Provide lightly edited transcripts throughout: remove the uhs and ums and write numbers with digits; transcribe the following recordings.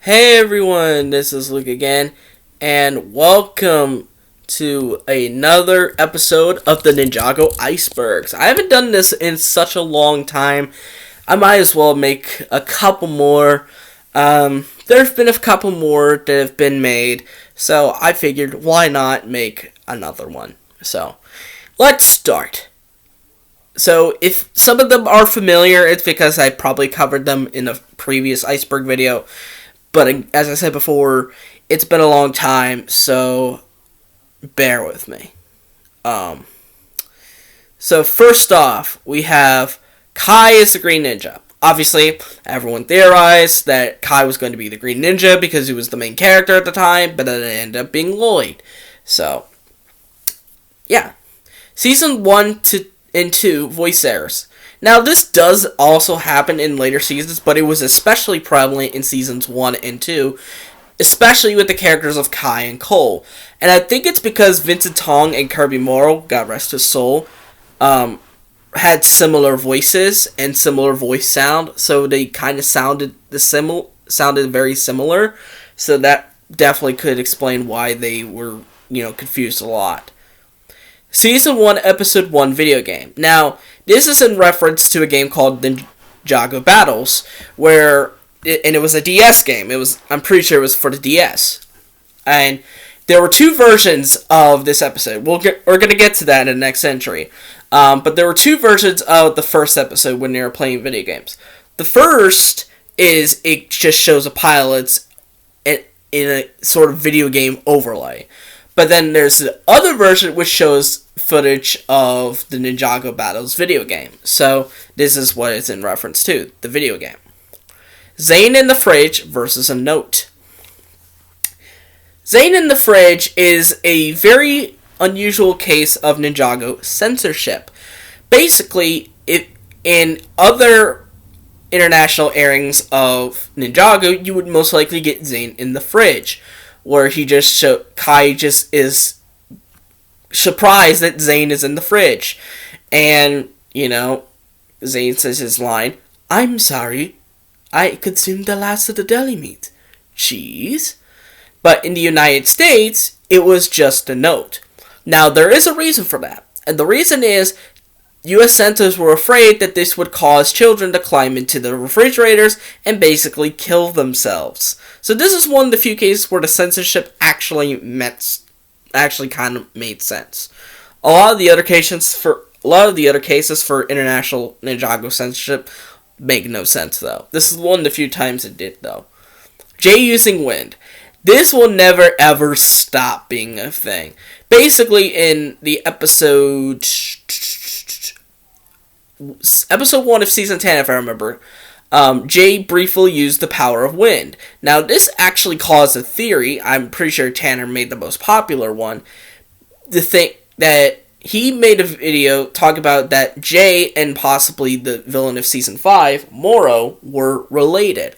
Hey everyone, this is Luke again, and welcome to another episode of the Ninjago Icebergs. I haven't done this in such a long time. I might as well make a couple more. There's been a couple more that have been made, so I figured why not make another one. So, let's start. So, if some of them are familiar, it's because I probably covered them in a previous Iceberg video. But as I said before, it's been a long time, so bear with me. So first off, we have Kai is the Green Ninja. Obviously, everyone theorized that Kai was going to be the Green Ninja because he was the main character at the time, but then it ended up being Lloyd. So, yeah. Season 1 and 2 voice errors. Now, this does also happen in later seasons, but it was especially prevalent in seasons 1 and 2, especially with the characters of Kai and Cole. And I think it's because Vincent Tong and Kirby Morrow, God rest his soul, had similar voices and similar voice sound, so they kind of sounded very similar. So that definitely could explain why they were, confused a lot. Season 1, Episode 1 video game. Now, this is in reference to a game called Ninjago Battles, and it was a DS game. I'm pretty sure it was for the DS. And there were two versions of this episode. We're going to get to that in the next entry. But there were two versions of the first episode when they were playing video games. The first is it just shows a pilots in a sort of video game overlay. But then there's the other version which shows footage of the Ninjago Battles video game. So this is what it's in reference to, the video game. Zane in the Fridge versus a Note. Zane in the Fridge is a very unusual case of Ninjago censorship. Basically, in other international airings of Ninjago, you would most likely get Zane in the Fridge, where Kai just is surprised that Zane is in the fridge. And, Zane says his line, "I'm sorry, I consumed the last of the deli meat. Cheese?" But in the United States, it was just a note. Now, there is a reason for that. And the reason is, U.S. censors were afraid that this would cause children to climb into the refrigerators and basically kill themselves. So this is one of the few cases where the censorship actually kind of made sense. A lot of the other cases for international Ninjago censorship make no sense, though. This is one of the few times it did, though. Jay using wind. This will never ever stop being a thing. Basically, in the episode 1 of season 10, if I remember, Jay briefly used the power of wind. Now, this actually caused a theory. I'm pretty sure Tanner made the most popular one. The thing that he made a video talking about that Jay and possibly the villain of season 5, Morrow, were related.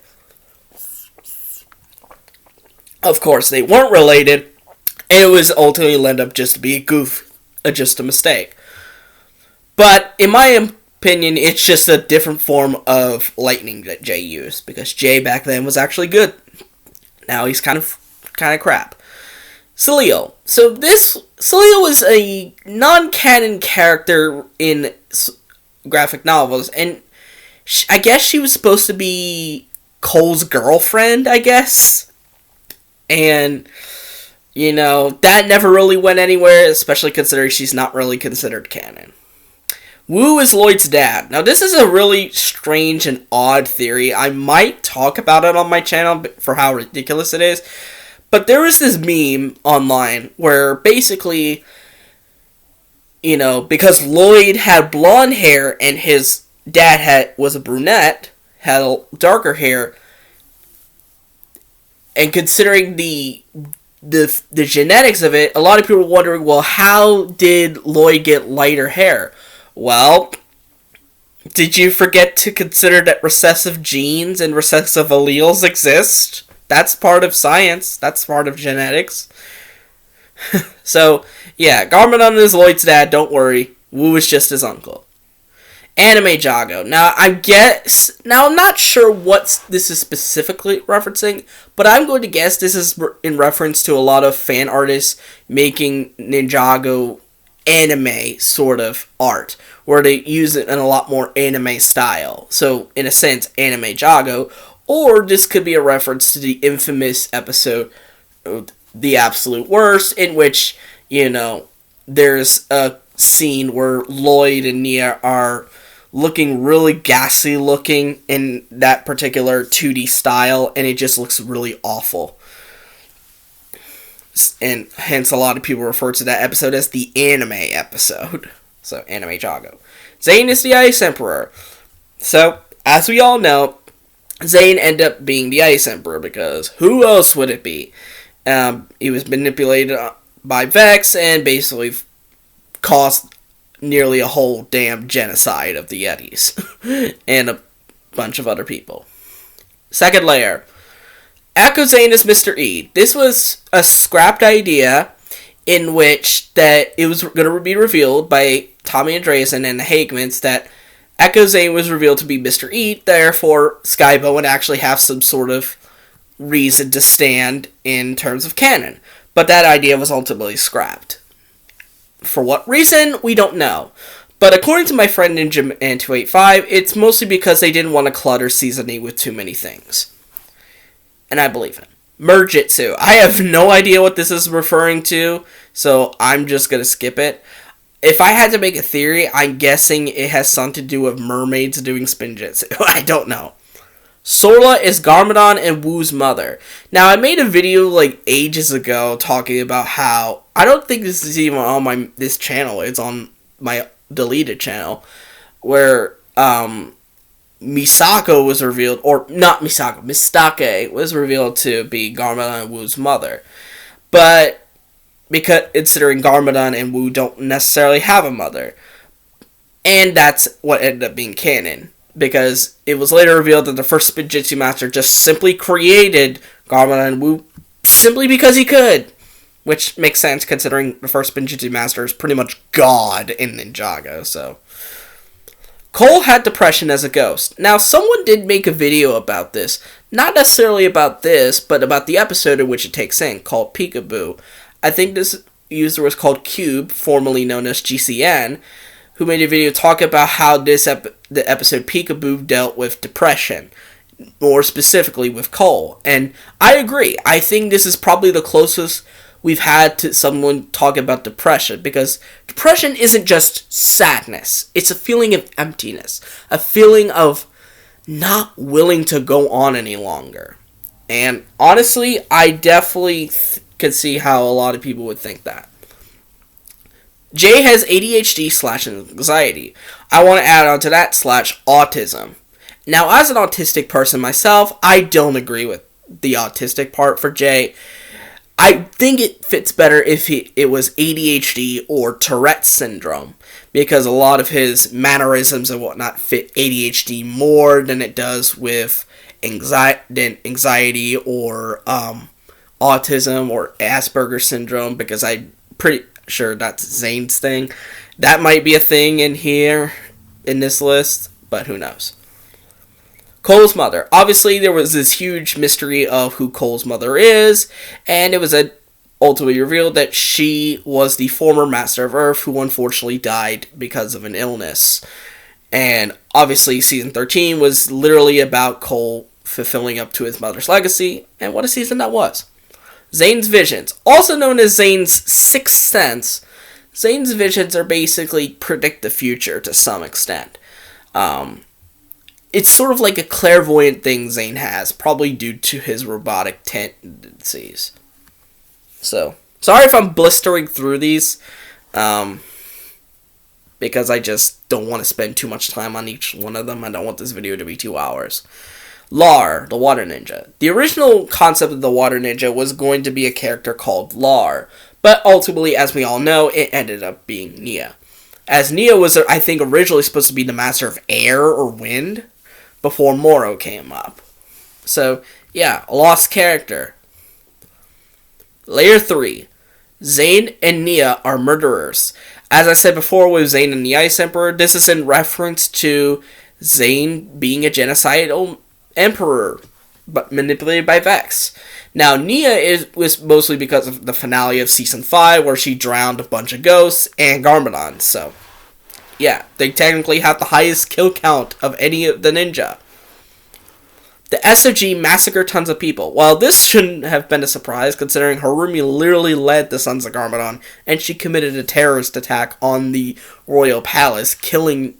Of course, they weren't related, and it was ultimately ended up just to be a goof, just a mistake. But in my opinion, it's just a different form of lightning that Jay used, because Jay back then was actually good. Now he's kind of crap. Celio. So Celio is a non-canon character in graphic novels, and I guess she was supposed to be Cole's girlfriend, I guess. And, that never really went anywhere, especially considering she's not really considered canon. Wu is Lloyd's dad. Now, this is a really strange and odd theory. I might talk about it on my channel for how ridiculous it is. But there was this meme online where basically, because Lloyd had blonde hair and his dad was a brunette, had darker hair, and considering the genetics of it, a lot of people were wondering, well, how did Lloyd get lighter hair? Well, did you forget to consider that recessive genes and recessive alleles exist? That's part of science. That's part of genetics. So, yeah, Garmadon is Lloyd's dad, don't worry. Wu is just his uncle. Anime Jago. Now, I'm not sure what this is specifically referencing, but I'm going to guess this is in reference to a lot of fan artists making Ninjago anime sort of art, where they use it in a lot more anime style. So, in a sense, Anime Jago. Or this could be a reference to the infamous episode, The Absolute Worst, in which, there's a scene where Lloyd and Nia are looking really ghastly looking in that particular 2D style, and it just looks really awful. And hence a lot of people refer to that episode as the anime episode. So, Anime Jago. Zane is the Ice Emperor. So, as we all know, Zane ended up being the Ice Emperor because who else would it be? He was manipulated by Vex and basically caused nearly a whole damn genocide of the Yetis and a bunch of other people. Second layer. Echo Zane is Mr. E. This was a scrapped idea in which that it was going to be revealed by Tommy Andreasen and the Hagemans that Echo Zane was revealed to be Mr. E, therefore Skybo would actually have some sort of reason to stand in terms of canon. But that idea was ultimately scrapped. For what reason, we don't know. But according to my friend NinjaMan285, it's mostly because they didn't want to clutter Season 8 with too many things. And I believe it. Merjitsu. I have no idea what this is referring to, so I'm just going to skip it. If I had to make a theory, I'm guessing it has something to do with mermaids doing spinjitsu. I don't know. Sorla is Garmadon and Wu's mother. Now, I made a video ages ago talking about how I don't think this is even on this channel. It's on my deleted channel, where Misako was revealed, or not Misako, Mistake was revealed to be Garmadon and Wu's mother. But because considering Garmadon and Wu don't necessarily have a mother, and that's what ended up being canon. Because it was later revealed that the first Spinjitzu Master just simply created Garmadon and Wu simply because he could. Which makes sense considering the first Spinjitzu Master is pretty much God in Ninjago, so. Cole had depression as a ghost. Now, someone did make a video about this. Not necessarily about this, but about the episode in which it takes in, called Peekaboo. I think this user was called Cube, formerly known as GCN, who made a video talking about how the episode Peekaboo dealt with depression, more specifically with Cole. And I agree. I think this is probably the closest we've had to someone talking about depression, because depression isn't just sadness. It's a feeling of emptiness, a feeling of not willing to go on any longer. And honestly, I definitely could see how a lot of people would think that. Jay has ADHD/anxiety. I want to add on to that /autism. Now, as an autistic person myself, I don't agree with the autistic part for Jay. I think it fits better if it was ADHD or Tourette's syndrome, because a lot of his mannerisms and whatnot fit ADHD more than it does with anxiety or autism or Asperger's syndrome, because I'm pretty sure that's Zane's thing. That might be a thing in here, in this list, but who knows. Cole's mother. Obviously, there was this huge mystery of who Cole's mother is, and it was ultimately revealed that she was the former Master of Earth who unfortunately died because of an illness. And obviously, Season 13 was literally about Cole fulfilling up to his mother's legacy, and what a season that was. Zane's visions. Also known as Zane's sixth sense, Zane's visions are basically predict the future to some extent. It's sort of like a clairvoyant thing Zane has, probably due to his robotic tendencies. So, sorry if I'm blistering through these, because I just don't want to spend too much time on each one of them. I don't want this video to be 2 hours. Lar, the Water Ninja. The original concept of the Water Ninja was going to be a character called Lar, but ultimately, as we all know, it ended up being Nia. As Nia was, I think, originally supposed to be the Master of Air or Wind, before Moro came up. So, yeah, a lost character. Layer 3. Zane and Nia are murderers. As I said before with Zane and the Ice Emperor, this is in reference to Zane being a genocidal emperor, but manipulated by Vex. Now, Nia was mostly because of the finale of Season 5, where she drowned a bunch of ghosts and Garmadon, so yeah, they technically have the highest kill count of any of the ninja. The SOG massacred tons of people. While this shouldn't have been a surprise, considering Harumi literally led the Sons of Garmadon, and she committed a terrorist attack on the royal palace, killing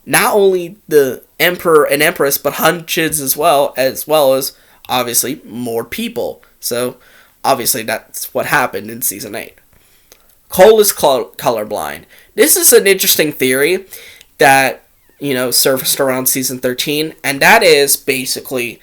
not only the emperor and empress, but hundreds as well as obviously more people. So obviously that's what happened in Season 8. Cole is colorblind. This is an interesting theory that surfaced around Season 13, and that is basically,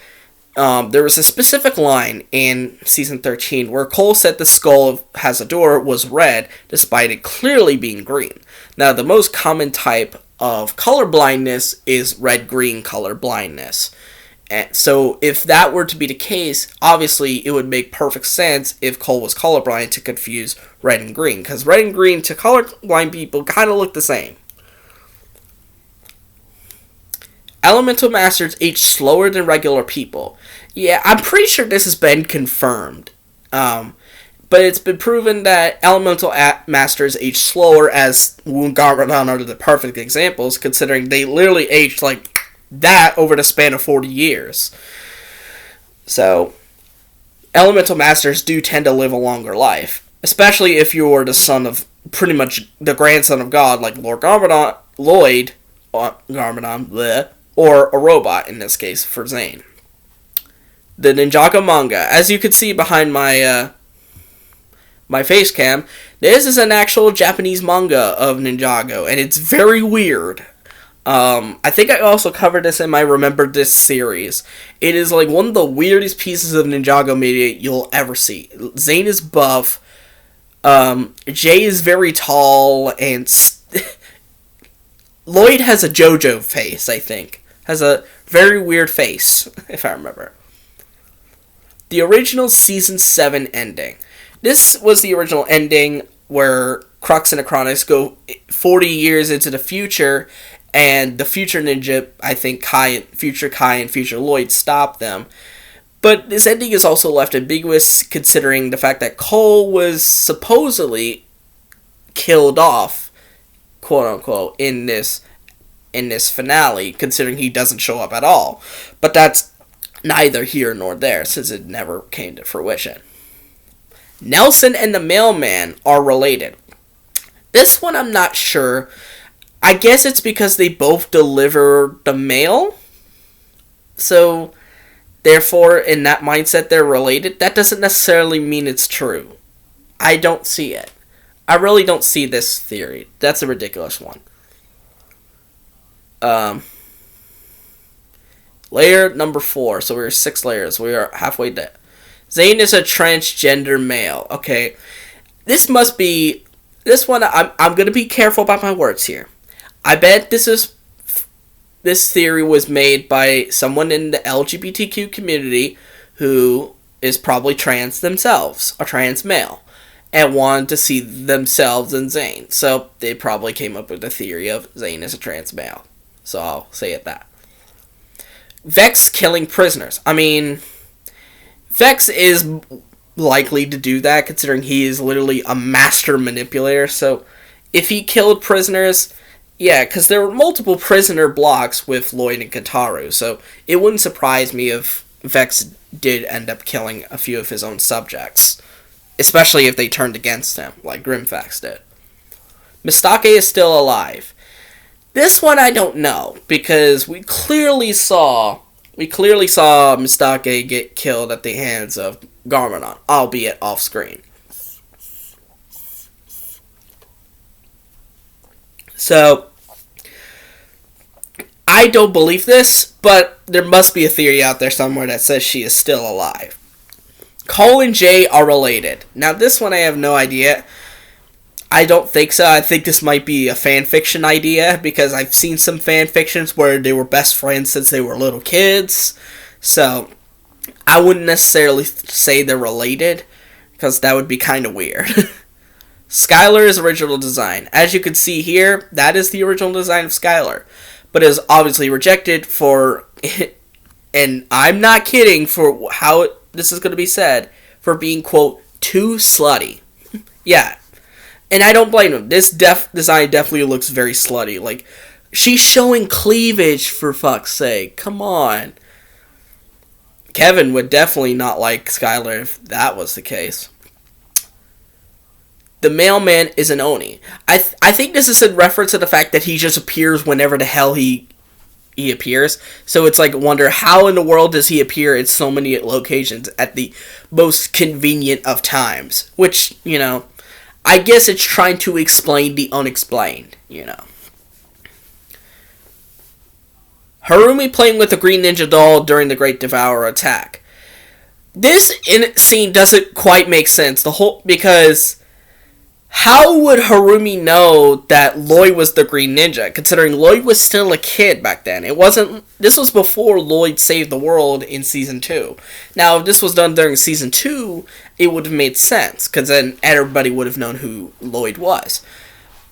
there was a specific line in Season 13 where Cole said the skull of Hazador was red, despite it clearly being green. Now, the most common type of color blindness is red-green color blindness. And so, if that were to be the case, obviously, it would make perfect sense if Cole was colorblind to confuse red and green, because red and green to colorblind people kind of look the same. Elemental Masters age slower than regular people. Yeah, I'm pretty sure this has been confirmed. But it's been proven that Elemental Masters age slower, as Wu and Garmadon are the perfect examples, considering they literally aged like that over the span of 40 years. So, Elemental Masters do tend to live a longer life. Especially if you're the son of, pretty much the grandson of God, like Lord Garmadon, Garmadon, bleh, or a robot, in this case, for Zane. The Ninjago manga. As you can see behind my my face cam, this is an actual Japanese manga of Ninjago, and it's very weird. I think I also covered this in my Remember This series. It is like one of the weirdest pieces of Ninjago media you'll ever see. Zane is buff. Jay is very tall, and Lloyd has a JoJo face, I think. Has a very weird face, if I remember. The original Season 7 ending. This was the original ending where Crux and Acronis go 40 years into the future, and the future ninja, I think Future Kai and Future Lloyd, stop them. But this ending is also left ambiguous, considering the fact that Cole was supposedly killed off, quote-unquote, in this finale, considering he doesn't show up at all. But that's neither here nor there, since it never came to fruition. Nelson and the Mailman are related. This one I'm not sure. I guess it's because they both deliver the mail. So, therefore, in that mindset, they're related. That doesn't necessarily mean it's true. I don't see it. I really don't see this theory. That's a ridiculous one. Layer number 4. So we're 6 layers. We are halfway there. Zane is a transgender male. Okay. This must be... This one, I'm going to be careful about my words here. I bet this theory was made by someone in the LGBTQ community who is probably trans themselves, a trans male, and wanted to see themselves in Zane. So they probably came up with the theory of Zane as a trans male. So I'll say it that. Vex killing prisoners. I mean, Vex is likely to do that, considering he is literally a master manipulator. So if he killed prisoners, yeah, because there were multiple prisoner blocks with Lloyd and Kataru, so it wouldn't surprise me if Vex did end up killing a few of his own subjects, especially if they turned against him, like Grimfax did. Mistake is still alive. This one I don't know, because we clearly saw Mistake get killed at the hands of Garmadon, albeit off screen. So, I don't believe this, but there must be a theory out there somewhere that says she is still alive. Cole and Jay are related. Now, this one I have no idea. I don't think so. I think this might be a fan fiction idea, because I've seen some fan fictions where they were best friends since they were little kids. So, I wouldn't necessarily say they're related, because that would be kind of weird. Skylar's original design. As you can see here, that is the original design of Skylar. But it was obviously rejected for, and I'm not kidding for how this is going to be said, for being, quote, too slutty. Yeah. And I don't blame him. This design definitely looks very slutty. Like, she's showing cleavage, for fuck's sake. Come on. Kevin would definitely not like Skylar if that was the case. The mailman is an Oni. I think this is in reference to the fact that he just appears whenever the hell he appears. So it's like, wonder how in the world does he appear at so many locations at the most convenient of times. Which, I guess it's trying to explain the unexplained, Harumi playing with the Green Ninja doll during the Great Devourer attack. This scene doesn't quite make sense. Because how would Harumi know that Lloyd was the Green Ninja, considering Lloyd was still a kid back then? This was before Lloyd saved the world in Season 2. Now, if this was done during Season 2, it would have made sense, because then everybody would have known who Lloyd was.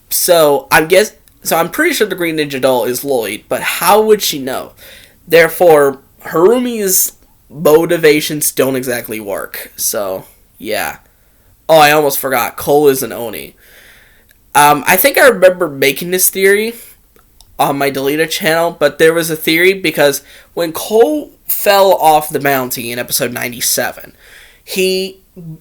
So, I'm pretty sure the Green Ninja doll is Lloyd, but how would she know? Therefore, Harumi's motivations don't exactly work. So, yeah. Oh, I almost forgot. Cole is an Oni. I think I remember making this theory on my deleted channel, but there was a theory because when Cole fell off the bounty in episode 97, he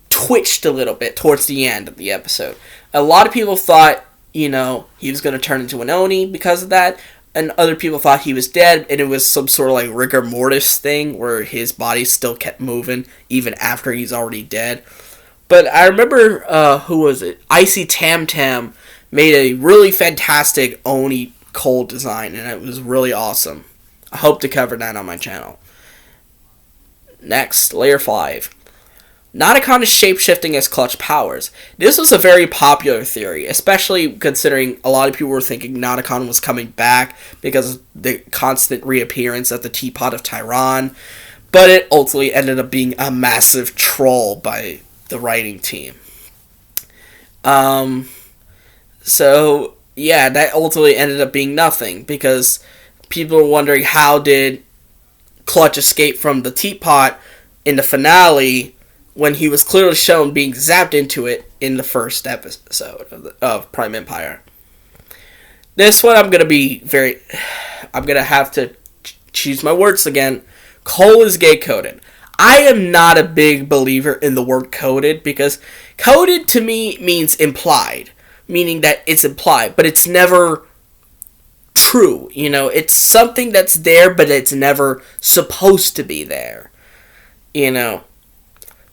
twitched a little bit towards the end of the episode. A lot of people thought, he was going to turn into an Oni because of that, and other people thought he was dead, and it was some sort of like rigor mortis thing where his body still kept moving even after he's already dead. But I remember, who was it? Icy Tam Tam made a really fantastic Oni Cole design, and it was really awesome. I hope to cover that on my channel. Next, Layer 5. Notakon is shape-shifting as Clutch powers. This was a very popular theory, especially considering a lot of people were thinking Notakon was coming back because of the constant reappearance at the Teapot of Tyron, but it ultimately ended up being a massive troll by the writing team. So, yeah, that ultimately ended up being nothing, because people were wondering how did Clutch escape from the teapot in the finale when he was clearly shown being zapped into it in the first episode of Prime Empire. This one I'm going to have to choose my words again. Cole is gay-coded. I am not a big believer in the word coded, because coded to me means implied, meaning that it's implied, but it's never true. It's something that's there, but it's never supposed to be there.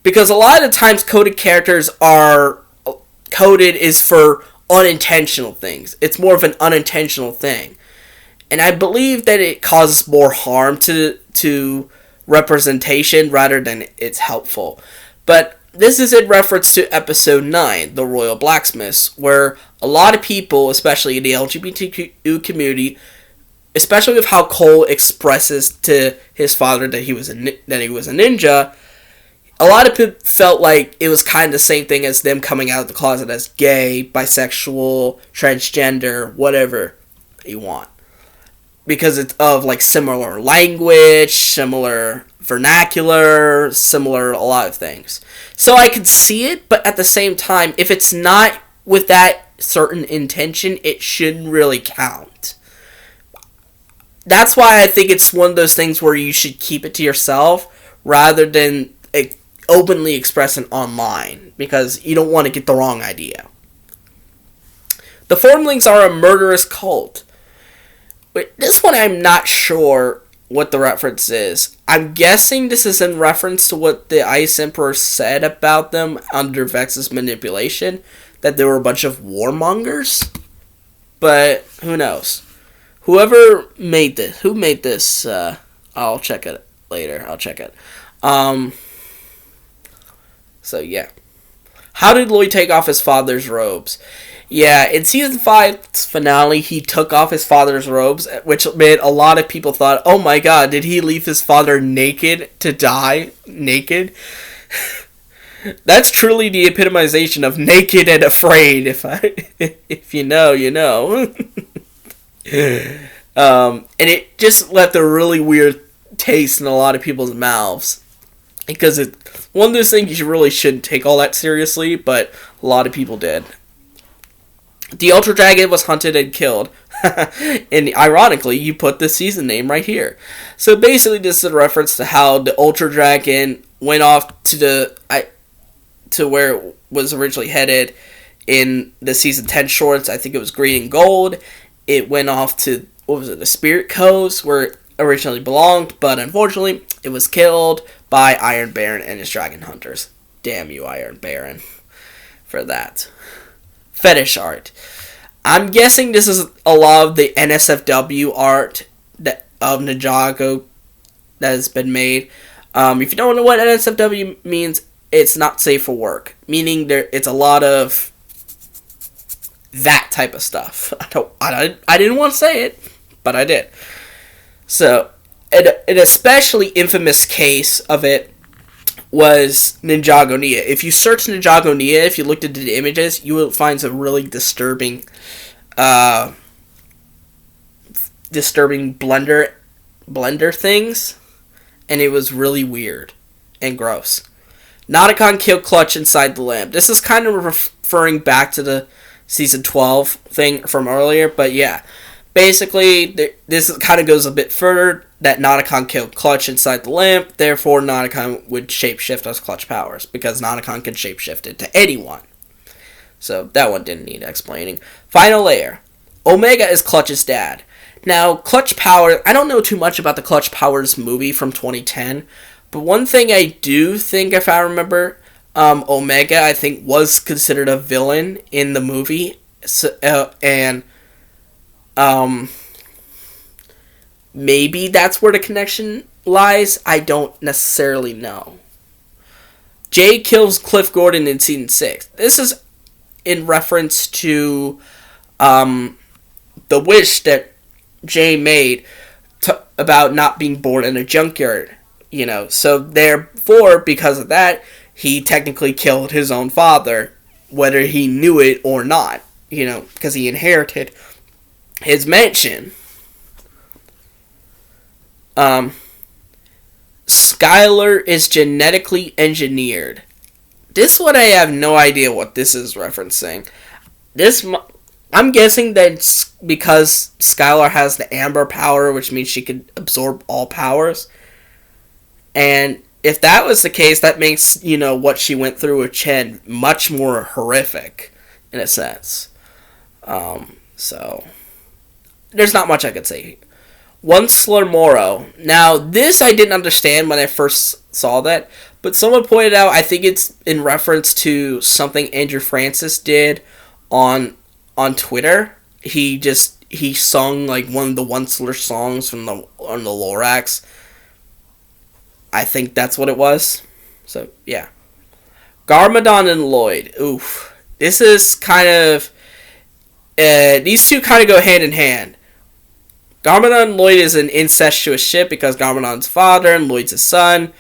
Because a lot of times coded characters are coded is for unintentional things. It's more of an unintentional thing. And I believe that it causes more harm to representation rather than it's helpful. But this is in reference to episode 9, The Royal Blacksmiths, where a lot of people, especially in the LGBTQ community, especially with how Cole expresses to his father that he was a ninja, a lot of people felt like it was kind of the same thing as them coming out of the closet as gay, bisexual, transgender, whatever you want. Because it's of like similar language, similar vernacular, similar a lot of things. So I could see it, but at the same time, if it's not with that certain intention, it shouldn't really count. That's why I think it's one of those things where you should keep it to yourself rather than openly express it online, because you don't want to get the wrong idea. The Formlings are a murderous cult. But this one I'm not sure what the reference is. I'm guessing this is in reference to what the Ice Emperor said about them under Vex's manipulation, that they were a bunch of warmongers. But who knows? Who made this, I'll check it later. So yeah. How did Lloyd take off his father's robes? Yeah, in Season 5's finale, he took off his father's robes, which made a lot of people thought, oh my god, did he leave his father naked to die naked? That's truly the epitomization of naked and afraid. If you know, you know. And it just left a really weird taste in a lot of people's mouths, because it's one of those things you really shouldn't take all that seriously, but a lot of people did. The Ultra Dragon was hunted and killed. And ironically, you put the season name right here. So basically, this is a reference to how the Ultra Dragon went off to where it was originally headed in the season 10 shorts. I think it was Green and Gold. It went off to, what was it, the Spirit Coast, where it originally belonged, but unfortunately, it was killed by Iron Baron and his Dragon Hunters. Damn you, Iron Baron, for that. Fetish art. I'm guessing this is a lot of the NSFW art of Ninjago that has been made. If you don't know what NSFW means, it's not safe for work, meaning it's a lot of that type of stuff. I didn't want to say it, but I did. So, an especially infamous case of it was Ninjago Nia. If you search Ninjago Nia, if you looked into the images, you will find some really disturbing blender things, and it was really weird and gross. Nauticon killed Clutch inside the lamp. This is kind of referring back to the season 12 thing from earlier, but yeah. Basically, this kind of goes a bit further, that Nauticon killed Clutch inside the lamp, therefore Nauticon would shapeshift as Clutch powers, because Nauticon can shapeshift into anyone. So, that one didn't need explaining. Final layer. Omega is Clutch's dad. Now, Clutch Power, I don't know too much about the Clutch Powers movie from 2010, but one thing I do think, if I remember, Omega, I think, was considered a villain in the movie, maybe that's where the connection lies. I don't necessarily know. Jay kills Cliff Gordon in season 6. This is in reference to the wish that Jay made about not being born in a junkyard. You know, so therefore, because of that, he technically killed his own father, whether he knew it or not. You know, because he inherited his mansion. Skylar is genetically engineered. This one I have no idea what this is referencing. I'm guessing that it's because Skylar has the Amber power, which means she can absorb all powers. And if that was the case, that makes, you know, what she went through with Chen much more horrific, in a sense. So, there's not much I could say. Onceler Moro. Now, this I didn't understand when I first saw that, but someone pointed out, I think it's in reference to something Andrew Francis did on Twitter. He sung like one of the Onceler songs on the Lorax. I think that's what it was. So, yeah. Garmadon and Lloyd. Oof. This is kind of... these two kind of go hand in hand. Garmadon and Lloyd is an incestuous ship because Garmadon's father and Lloyd's his son.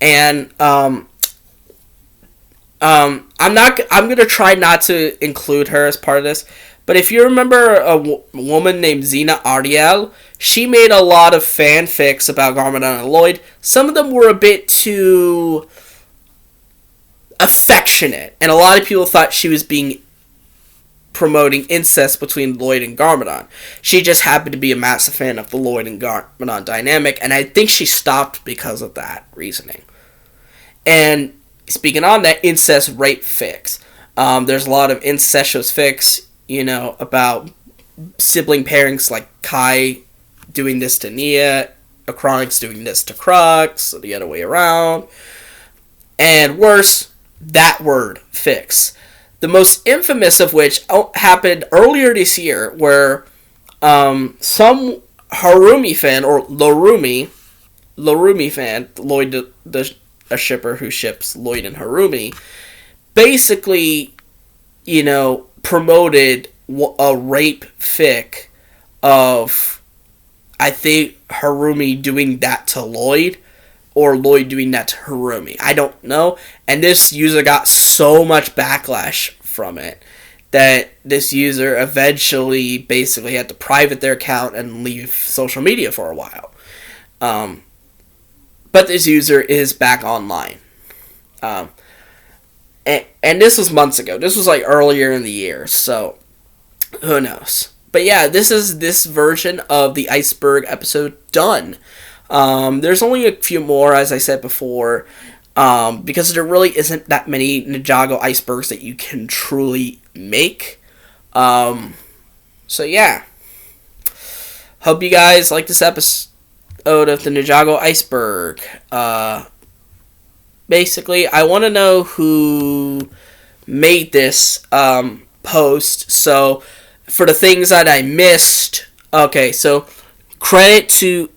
And, I'm gonna try not to include her as part of this. But if you remember a woman named Xena Ariel, she made a lot of fanfics about Garmadon and Lloyd. Some of them were a bit too affectionate, and a lot of people thought she was promoting incest between Lloyd and Garmadon. She just happened to be a massive fan of the Lloyd and Garmadon dynamic, and I think she stopped because of that reasoning. And speaking on that incest rape fics, there's a lot of incestuous fics, you know, about sibling pairings like Kai doing this to Nia, Akronix doing this to Crux, or the other way around. And worse, that word, fics. The most infamous of which happened earlier this year, where some Harumi fan, or Lorumi fan, Lloyd, a shipper who ships Lloyd and Harumi, basically, you know, promoted a rape fic of, I think, Harumi doing that to Lloyd, or Lloyd doing that to Harumi. I don't know. And this user got so much backlash from it that this user eventually basically had to private their account and leave social media for a while. But this user is back online. And this was months ago. This was like earlier in the year, so who knows. But yeah, this is this version of the Iceberg episode done. There's only a few more, as I said before, because there really isn't that many Ninjago Icebergs that you can truly make. So yeah. Hope you guys like this episode of the Ninjago Iceberg. Basically, I want to know who made this post. So, for the things that I missed, okay, so credit to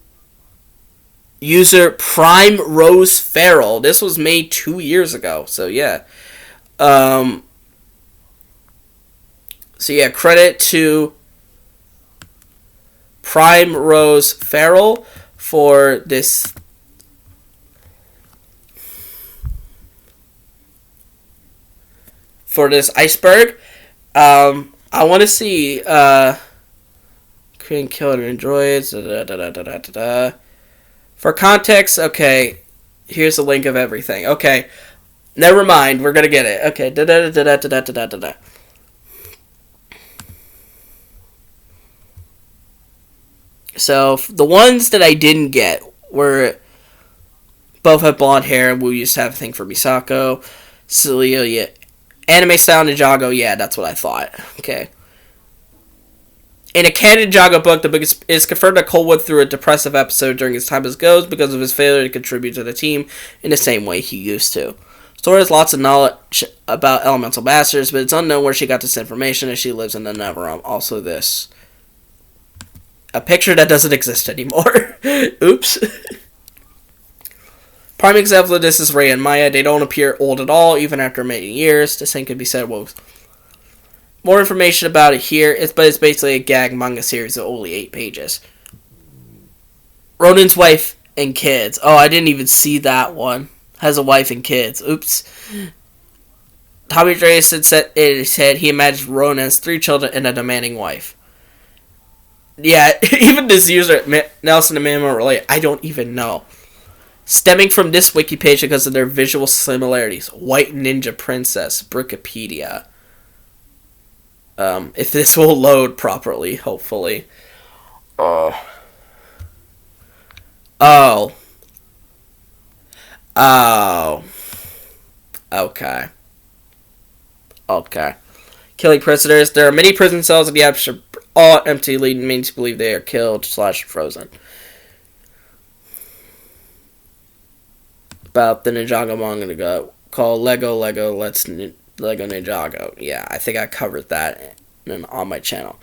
user Prime Rose Farrell. This was made 2 years ago, so yeah. So yeah, credit to Prime Rose Farrell for this iceberg. I want to see creating killer androids. For context, okay, here's a link of everything. Okay, never mind, we're gonna get it. Okay, So the ones that I didn't get were both have blonde hair, and we used to have a thing for Misako, Celia, anime style Ninjago, yeah, that's what I thought. Okay. In a canon Ninjago book, the book is confirmed that Cole went through a depressive episode during his time as Ghost because of his failure to contribute to the team in the same way he used to. Story has lots of knowledge about elemental masters, but it's unknown where she got this information, as she lives in the Neverrealm. Also this. A picture that doesn't exist anymore. Oops. Prime example of this is Rei and Maya. They don't appear old at all, even after many years. The same could be said with more information about it here, but it's basically a gag manga series of only 8 pages. Ronan's wife and kids. Oh, I didn't even see that one. Has a wife and kids. Oops. Tommy Drayson said in his head he imagined Ronan has 3 children and a demanding wife. Yeah, even this user, Nelson and Mamo, relate. I don't even know. Stemming from this wiki page because of their visual similarities. White Ninja Princess, Brickopedia. If this will load properly, hopefully. Oh. Okay. Killing prisoners. There are many prison cells in the abstract, all empty, leading me to believe they are killed / frozen. About the Ninjago manga called Lego Let's Lego Ninjago. Yeah, I think I covered that on my channel.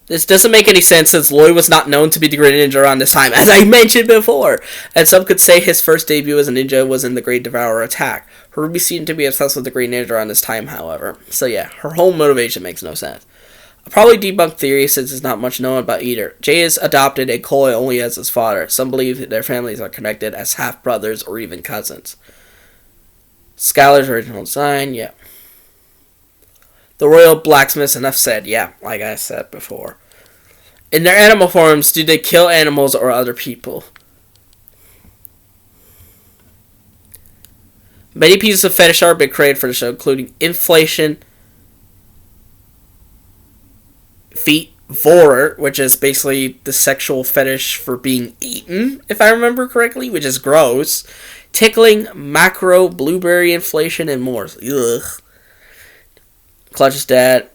This doesn't make any sense since Lloyd was not known to be the Great Ninja around this time, as I mentioned before. And some could say his first debut as a ninja was in the Great Devourer Attack. Harumi seemed to be obsessed with the Great Ninja around this time, however. So yeah, her whole motivation makes no sense. A probably debunked theory since there's not much known about either. Jay is adopted and Koi only as his father. Some believe that their families are connected as half-brothers or even cousins. Skylar's original design, yeah. The Royal Blacksmiths, enough said, yeah, like I said before. In their animal forms, do they kill animals or other people? Many pieces of fetish art have been created for the show, including Inflation, Feet, Vor, which is basically the sexual fetish for being eaten, if I remember correctly, which is gross. Tickling, Macro, Blueberry Inflation, and more. Ugh. Clutch's dad.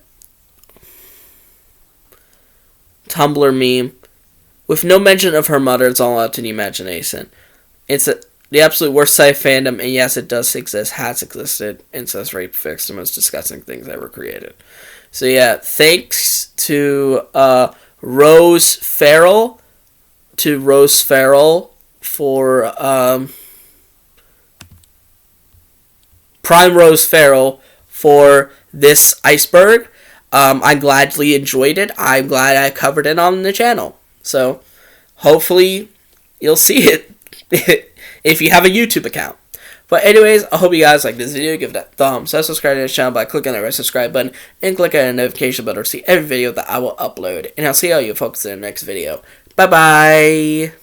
Tumblr meme. With no mention of her mother, it's all out to the imagination. It's the absolute worst sci fandom, and yes, it does exist, has existed. Incest, rape, fixed, the most disgusting things ever created. So yeah, thanks to Rose Farrell for Prime Rose Farrell for this iceberg. I gladly enjoyed it. I'm glad I covered it on the channel. So hopefully you'll see it if you have a YouTube account. But anyways, I hope you guys like this video. Give it a thumbs up, subscribe to this channel by clicking that red subscribe button, and click on the notification button to see every video that I will upload. And I'll see all you folks in the next video. Bye bye!